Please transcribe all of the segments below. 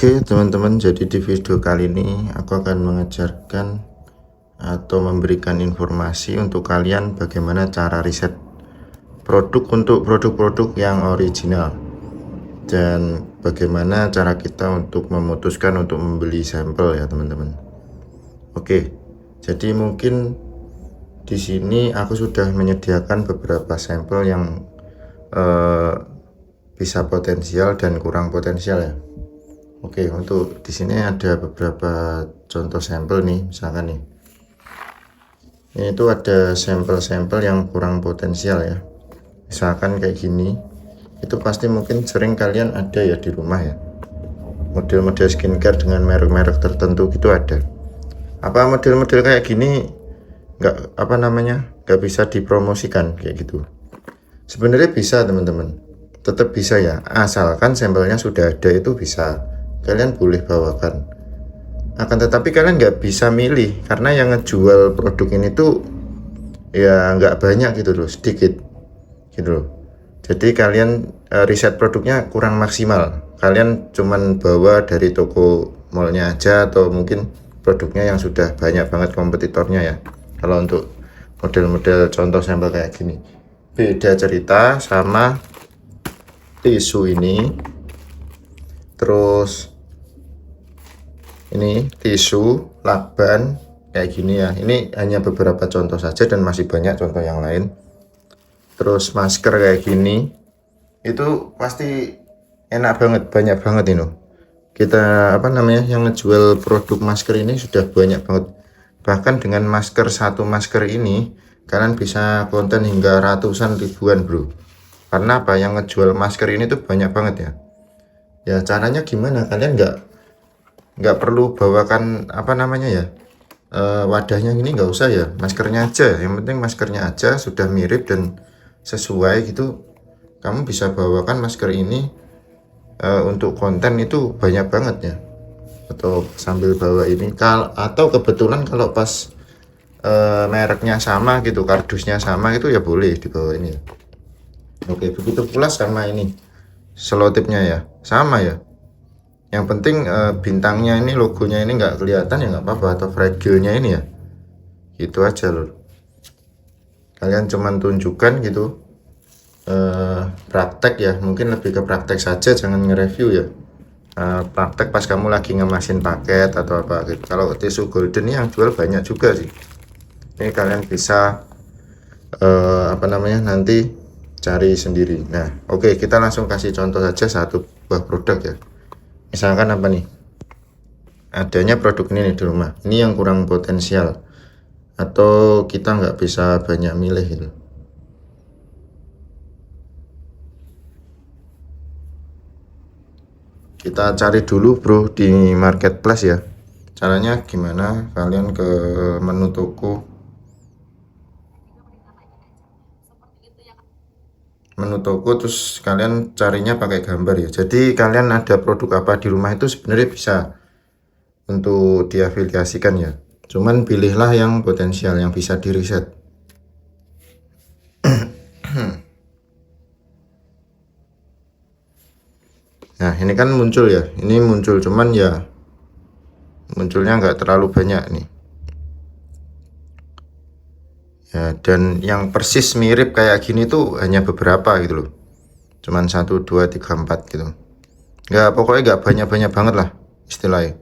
Oke teman-teman, jadi di video kali ini aku akan mengajarkan atau memberikan informasi untuk kalian bagaimana cara riset produk untuk produk-produk yang original dan bagaimana cara kita untuk memutuskan untuk membeli sampel ya teman-teman. Oke, jadi mungkin di sini aku sudah menyediakan beberapa sampel yang bisa potensial dan kurang potensial ya. Oke, untuk di sini ada beberapa contoh sampel nih, misalkan nih. Ini tuh ada sampel-sampel yang kurang potensial ya. Misalkan kayak gini. Itu pasti mungkin sering kalian ada ya di rumah ya. Model-model skincare dengan merek-merek tertentu gitu ada. Apa model-model kayak gini nggak bisa dipromosikan kayak gitu? Sebenarnya bisa teman-teman. Tetap bisa ya, asalkan sampelnya sudah ada itu bisa. Kalian boleh bawakan, akan tetapi kalian nggak bisa milih karena yang ngejual produk ini tuh ya nggak banyak gitu loh, sedikit gitu loh. Jadi kalian riset produknya kurang maksimal, kalian cuman bawa dari toko mallnya aja atau mungkin produknya yang sudah banyak banget kompetitornya ya. Kalau untuk model-model contoh sampel kayak gini beda cerita sama tisu ini. Terus ini tisu lakban kayak gini ya. Ini hanya beberapa contoh saja dan masih banyak contoh yang lain. Terus masker kayak gini, itu pasti enak banget, banyak banget ini. Kita yang ngejual produk masker ini sudah banyak banget. Bahkan dengan satu masker ini kalian bisa konten hingga ratusan ribuan bro. Karena apa, yang ngejual masker ini tuh banyak banget ya. Ya caranya gimana, kalian nggak perlu bawakan wadahnya, ini nggak usah ya, maskernya aja. Yang penting maskernya aja sudah mirip dan sesuai gitu, kamu bisa bawakan masker ini untuk konten itu banyak banget ya. Atau sambil bawa ini atau kebetulan kalau pas mereknya sama gitu, kardusnya sama gitu ya boleh dibawa ini ya. Oke, begitu pula sama ini selotipnya ya, sama ya. Yang penting bintangnya ini, logonya ini nggak kelihatan ya nggak apa-apa, atau fragile-nya ini ya, gitu aja loh. Kalian cuman tunjukkan gitu praktek ya, mungkin lebih ke praktek saja, jangan nge-review ya. Praktek pas kamu lagi ngemasin paket atau apa gitu. Kalau tisu golden ini yang jual banyak juga sih. Ini kalian bisa nanti cari sendiri. Nah, oke, kita langsung kasih contoh saja satu buah produk ya. Misalkan apa nih, adanya produk ini nih di rumah, ini yang kurang potensial atau kita nggak bisa banyak milih gitu. Kita cari dulu bro di marketplace ya. Caranya gimana, kalian ke menu toko, terus kalian carinya pakai gambar ya. Jadi kalian ada produk apa di rumah itu sebenarnya bisa untuk diafiliasikan ya. Cuman pilihlah yang potensial, yang bisa diriset. Nah ini kan muncul ya, ini muncul cuman ya munculnya nggak terlalu banyak nih ya, dan yang persis mirip kayak gini tuh hanya beberapa gitu loh, cuman 1, 2, 3, 4 gitu. Pokoknya nggak banyak-banyak banget lah istilahnya.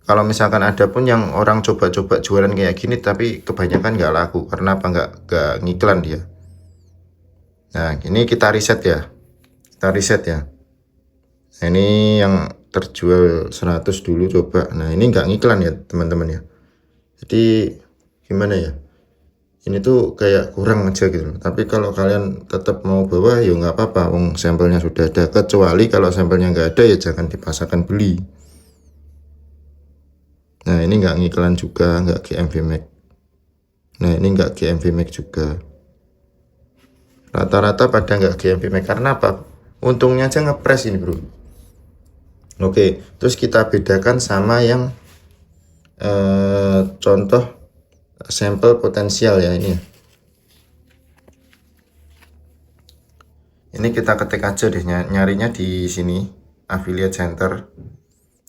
Kalau misalkan ada pun yang orang coba-coba jualan kayak gini tapi kebanyakan nggak laku, karena apa, nggak ngiklan dia. Nah ini kita riset ya, nah, ini yang terjual 100 dulu coba. Nah ini nggak ngiklan ya teman-teman ya, jadi gimana ya, ini tuh kayak kurang aja gitu. Tapi kalau kalian tetap mau bawa ya nggak apa-apa, sampelnya sudah ada. Kecuali kalau sampelnya nggak ada ya jangan dipaksakan beli. Nah ini nggak ngiklan juga, nggak GMV Max. Nah ini nggak GMV Max juga. Rata-rata pada nggak GMV Max karena apa? Untungnya aja ngepres ini bro. Oke, terus kita bedakan sama yang contoh sampel potensial ya ini. Ini kita ketik aja deh, nyarinya di sini affiliate center,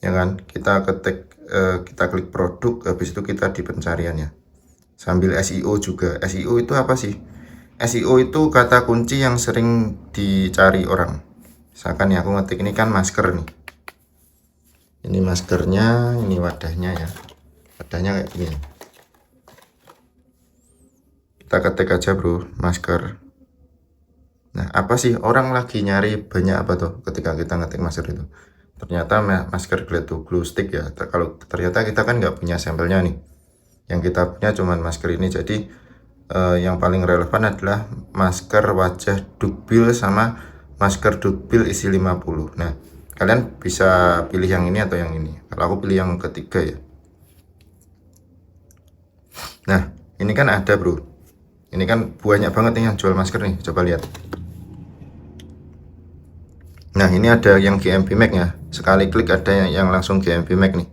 ya kan? Kita ketik, kita klik produk, habis itu kita di pencariannya. Sambil SEO juga. SEO itu apa sih? SEO itu kata kunci yang sering dicari orang. Misalkan ya aku ngetik ini kan masker nih. Ini maskernya, ini wadahnya ya. Wadahnya kayak gini. Kita ketik aja bro, masker. Nah, apa sih orang lagi nyari banyak apa tuh ketika kita ngetik masker itu? Ternyata masker glow stick ya. Kalau ternyata kita kan nggak punya sampelnya nih. Yang kita punya cuman masker ini. Jadi yang paling relevan adalah masker wajah dukbil sama masker dukbil isi 50. Nah, kalian bisa pilih yang ini atau yang ini. Kalau aku pilih yang ketiga ya. Nah, ini kan ada bro. Ini kan banyak banget nih yang jual masker nih. Coba lihat. Nah, ini ada yang GMB Max ya. Sekali klik ada yang langsung GMB Max nih.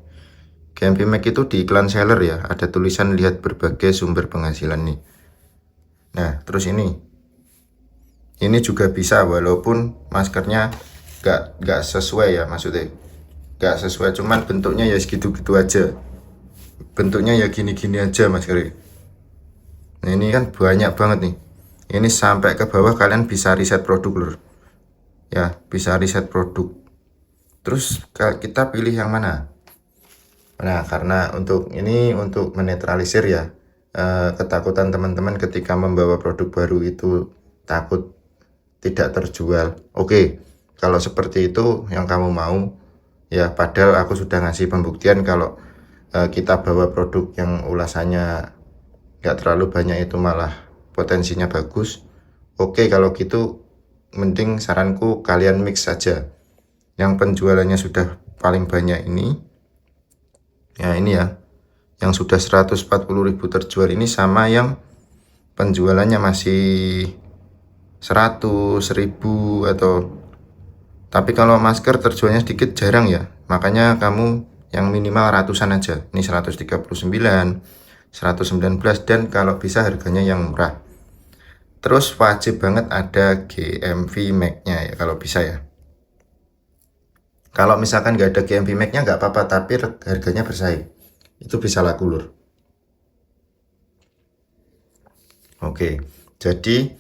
GMB Max itu di iklan seller ya. Ada tulisan lihat berbagai sumber penghasilan nih. Nah, terus ini juga bisa walaupun maskernya gak sesuai ya, maksudnya gak sesuai, cuman bentuknya ya segitu-gitu aja, bentuknya ya gini-gini aja maskernya. Nah, ini kan banyak banget nih. Ini sampai ke bawah kalian bisa riset produk lur ya, bisa riset produk. Terus kita pilih yang mana? Nah, karena untuk ini untuk menetralisir ya ketakutan teman-teman ketika membawa produk baru itu takut tidak terjual. Oke, kalau seperti itu yang kamu mau ya, padahal aku sudah ngasih pembuktian kalau kita bawa produk yang ulasannya nggak terlalu banyak itu malah potensinya bagus. Oke, kalau gitu mending saranku kalian mix saja. Yang penjualannya sudah paling banyak ini ya, ini ya, yang sudah 140.000 terjual ini sama yang penjualannya masih 100.000 atau, tapi kalau masker terjualnya sedikit jarang ya, makanya kamu yang minimal ratusan aja. Ini 139, 119, dan kalau bisa harganya yang murah. Terus wajib banget ada GMV Max-nya ya kalau bisa ya. Kalau misalkan nggak ada GMV Max-nya nggak apa-apa, tapi harganya bersaing. Itu bisa laku lur. Oke, jadi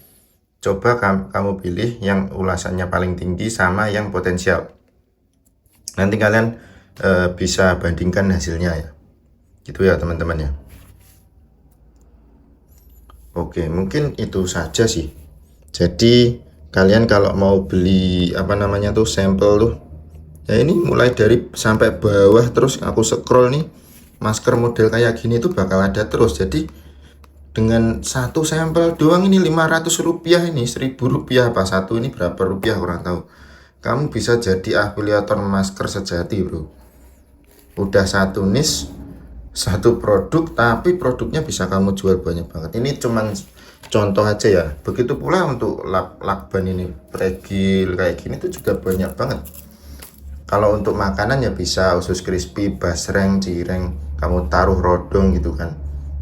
coba kamu pilih yang ulasannya paling tinggi sama yang potensial. Nanti kalian bisa bandingkan hasilnya ya. Gitu ya teman-teman ya. Oke, mungkin itu saja sih. Jadi kalian kalau mau beli apa namanya tuh sampel tuh, ya ini mulai dari sampai bawah terus aku scroll nih, masker model kayak gini tuh bakal ada terus. Jadi dengan satu sampel doang ini 500 rupiah, ini 1000 rupiah apa satu, ini berapa rupiah kurang tahu. Kamu bisa jadi afiliator masker sejati bro. Udah satu niche, satu produk, tapi produknya bisa kamu jual banyak banget. Ini cuman contoh aja ya. Begitu pula untuk lakban ini, pregil kayak gini tuh juga banyak banget. Kalau untuk makanan ya bisa usus crispy, basreng, cireng, kamu taruh rodong gitu kan,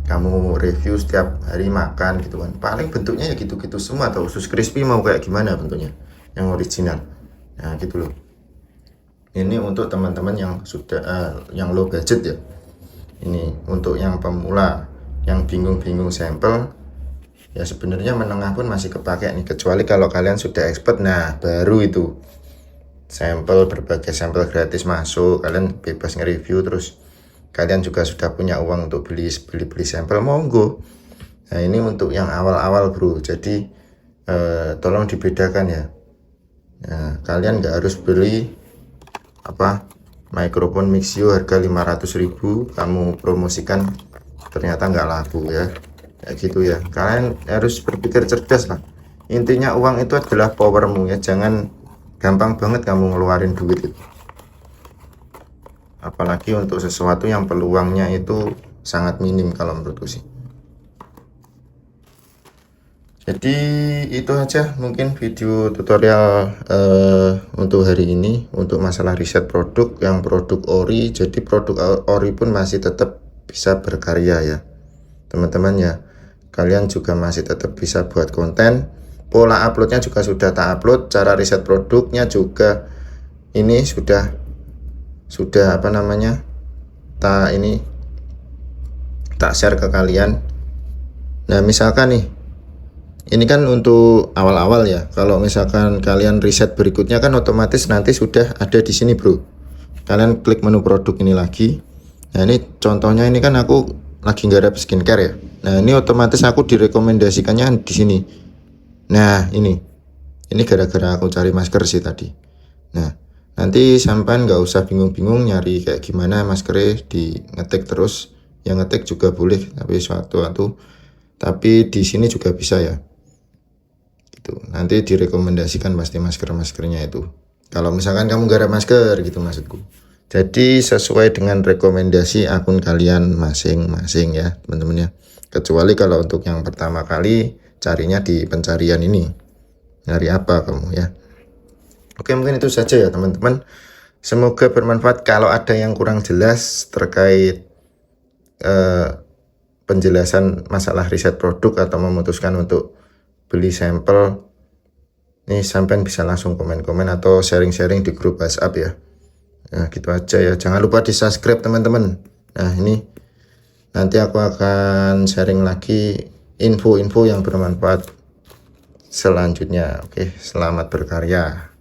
kamu review setiap hari makan gitu kan. Paling bentuknya ya gitu-gitu semua. Atau usus crispy mau kayak gimana bentuknya yang original, nah gitu loh. Ini untuk teman-teman yang sudah yang low budget ya. Ini untuk yang pemula, yang bingung-bingung sampel ya, sebenarnya menengah pun masih kepake nih, kecuali kalau kalian sudah expert. Nah baru itu sampel, berbagai sampel gratis masuk, kalian bebas nge-review, terus kalian juga sudah punya uang untuk beli sampel, monggo. Nah ini untuk yang awal-awal bro, jadi tolong dibedakan ya. Nah, kalian nggak harus beli apa mikrofon Mixio harga 500.000 kamu promosikan ternyata nggak laku ya, kayak gitu ya. Kalian harus berpikir cerdas lah. Intinya uang itu adalah powermu ya, jangan gampang banget kamu ngeluarin duit itu, apalagi untuk sesuatu yang peluangnya itu sangat minim kalau menurutku sih. Jadi itu aja mungkin video tutorial untuk hari ini untuk masalah riset produk yang produk ori. Jadi produk ori pun masih tetap bisa berkarya ya teman-teman ya. Kalian juga masih tetap bisa buat konten. Pola uploadnya juga sudah tak upload. Cara riset produknya juga ini sudah apa namanya, tak share ke kalian. Nah misalkan nih, ini kan untuk awal-awal ya. Kalau misalkan kalian riset berikutnya kan otomatis nanti sudah ada di sini bro. Kalian klik menu produk ini lagi. Nah ini contohnya, ini kan aku lagi garap skincare ya. Nah ini otomatis aku direkomendasikannya di sini. Nah ini gara-gara aku cari masker sih tadi. Nah nanti sampai nggak usah bingung-bingung nyari kayak gimana maskernya, di ngetik terus. Yang ngetik juga boleh, tapi tapi di sini juga bisa ya. Gitu. Nanti direkomendasikan pasti maskernya itu. Kalau misalkan kamu garap masker gitu maksudku. Jadi sesuai dengan rekomendasi akun kalian masing-masing ya teman-teman ya. Kecuali kalau untuk yang pertama kali carinya di pencarian ini. Nyari apa kamu ya. Oke, mungkin itu saja ya teman-teman. Semoga bermanfaat. Kalau ada yang kurang jelas terkait penjelasan masalah riset produk atau memutuskan untuk beli sampel, ini sampai bisa langsung komen-komen atau sharing-sharing di grup WhatsApp ya. Nah gitu aja ya, jangan lupa di subscribe teman-teman. Nah ini nanti aku akan sharing lagi info-info yang bermanfaat selanjutnya. Oke, selamat berkarya.